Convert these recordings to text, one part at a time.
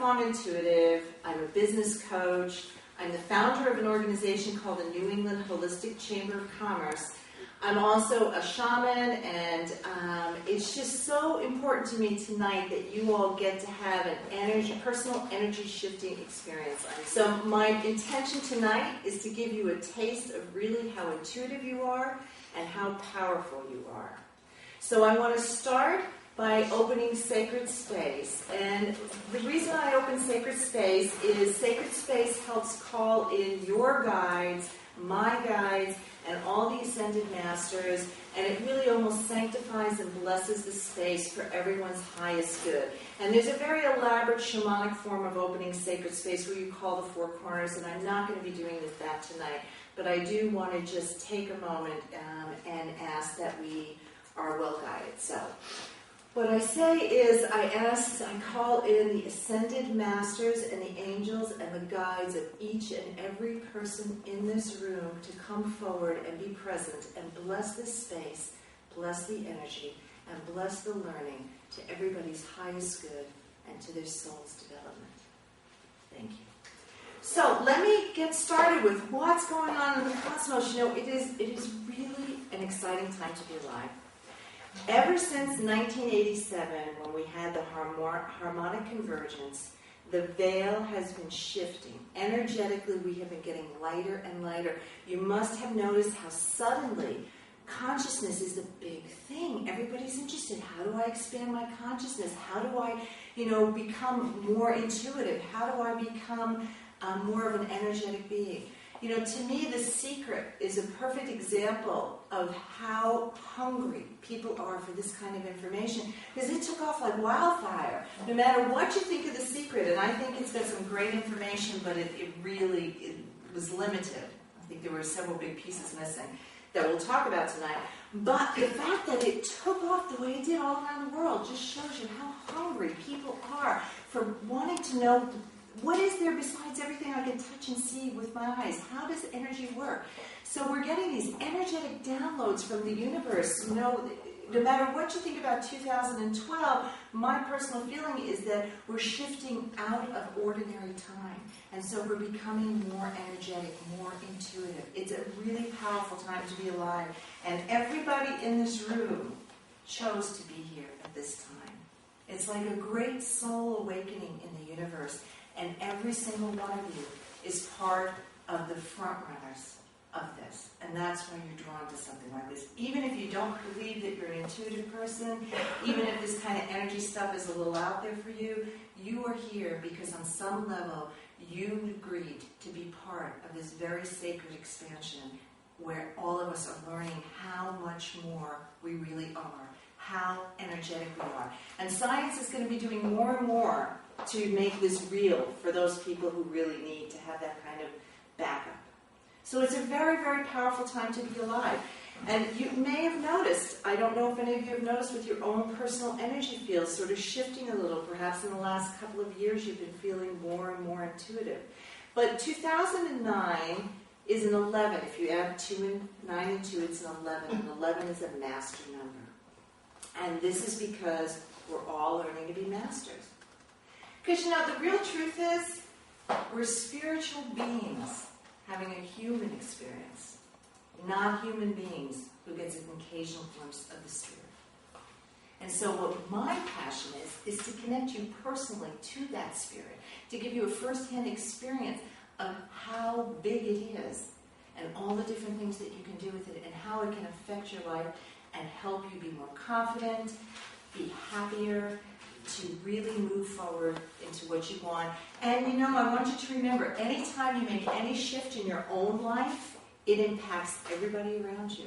lifelong intuitive. I'm a business coach. I'm the founder of an organization called the New England Holistic Chamber of Commerce. I'm also a shaman, and it's just so important to me tonight that you all get to have an personal energy shifting experience. So my intention tonight is to give you a taste of really how intuitive you are and how powerful you are. So I want to start by opening Sacred Space. And the reason I open Sacred Space is Sacred Space helps call in your guides, my guides, and all the Ascended Masters, and it really almost sanctifies and blesses the space for everyone's highest good. And there's a very elaborate shamanic form of opening Sacred Space where you call the four corners, and I'm not going to be doing that tonight, but I do want to just take a moment and ask that we are well guided. So what I say is I call in the Ascended Masters and the angels and the guides of each and every person in this room to come forward and be present and bless this space, bless the energy, and bless the learning to everybody's highest good and to their soul's development. Thank you. So let me get started with what's going on in the cosmos. You know, it is really an exciting time to be alive. Ever since 1987, when we had the harmonic convergence, the veil has been shifting. Energetically, we have been getting lighter and lighter. You must have noticed how suddenly consciousness is a big thing. Everybody's interested. How do I expand my consciousness? How do I, become more intuitive? How do I become more of an energetic being? To me, The Secret is a perfect example of how hungry people are for this kind of information, because it took off like wildfire. No matter what you think of The Secret, and I think it's got some great information, but it was limited. I think there were several big pieces missing that we'll talk about tonight. But the fact that it took off the way it did all around the world just shows you how hungry people are for wanting to know, what is there besides everything I can touch and see with my eyes? How does energy work? So we're getting these energetic downloads from the universe. No matter what you think about 2012, my personal feeling is that we're shifting out of ordinary time. And so we're becoming more energetic, more intuitive. It's a really powerful time to be alive. And everybody in this room chose to be here at this time. It's like a great soul awakening in the universe. And every single one of you is part of the front runners of this. And that's when you're drawn to something like this. Even if you don't believe that you're an intuitive person, even if this kind of energy stuff is a little out there for you, you are here because on some level you agreed to be part of this very sacred expansion where all of us are learning how much more we really are, how energetic we are. And science is going to be doing more and more to make this real for those people who really need to have that kind of backup. So it's a very, very powerful time to be alive. And you may have noticed, I don't know if any of you have noticed with your own personal energy fields sort of shifting a little. Perhaps in the last couple of years you've been feeling more and more intuitive. But 2009 is an 11. If you add 9 and 2, it's an 11. And 11 is a master number. And this is because we're all learning to be masters. Because, the real truth is, we're spiritual beings having a human experience, not human beings who gets an occasional glimpse of the spirit. And so what my passion is to connect you personally to that spirit, to give you a first-hand experience of how big it is and all the different things that you can do with it and how it can affect your life and help you be more confident, be happier, to really move forward into what you want. And I want you to remember, anytime you make any shift in your own life, it impacts everybody around you.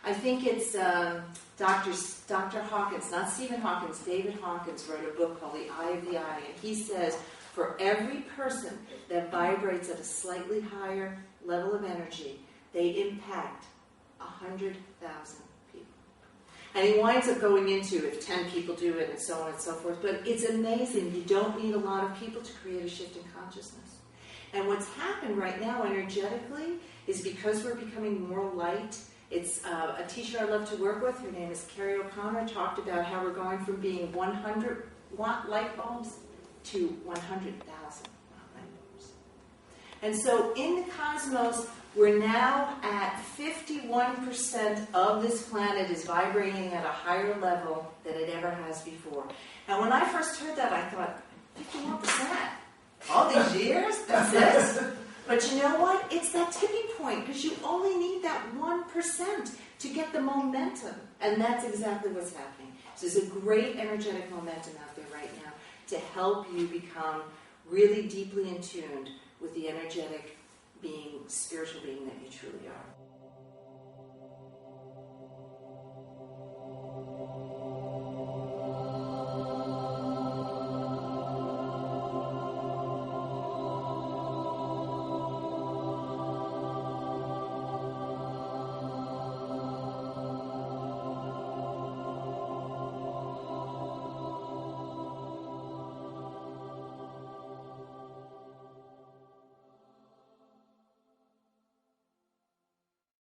I think it's Dr. Hawkins, not Stephen Hawkins, David Hawkins wrote a book called The Eye of the Eye, and he says, for every person that vibrates at a slightly higher level of energy, they impact 100,000 people. And he winds up going into if 10 people do it and so on and so forth. But it's amazing. You don't need a lot of people to create a shift in consciousness. And what's happened right now energetically is because we're becoming more light. It's a teacher I love to work with, her name is Carrie O'Connor, talked about how we're going from being 100-watt light bulbs to 100,000 light bulbs. And so in the cosmos, we're now at 51% of this planet is vibrating at a higher level than it ever has before. And when I first heard that, I thought, 51%? All these years? That's it? But you know what? It's that tipping point, because you only need that 1% to get the momentum. And that's exactly what's happening. So there's a great energetic momentum out there right now to help you become really deeply in tune with the energetic being, spiritual being that you truly are.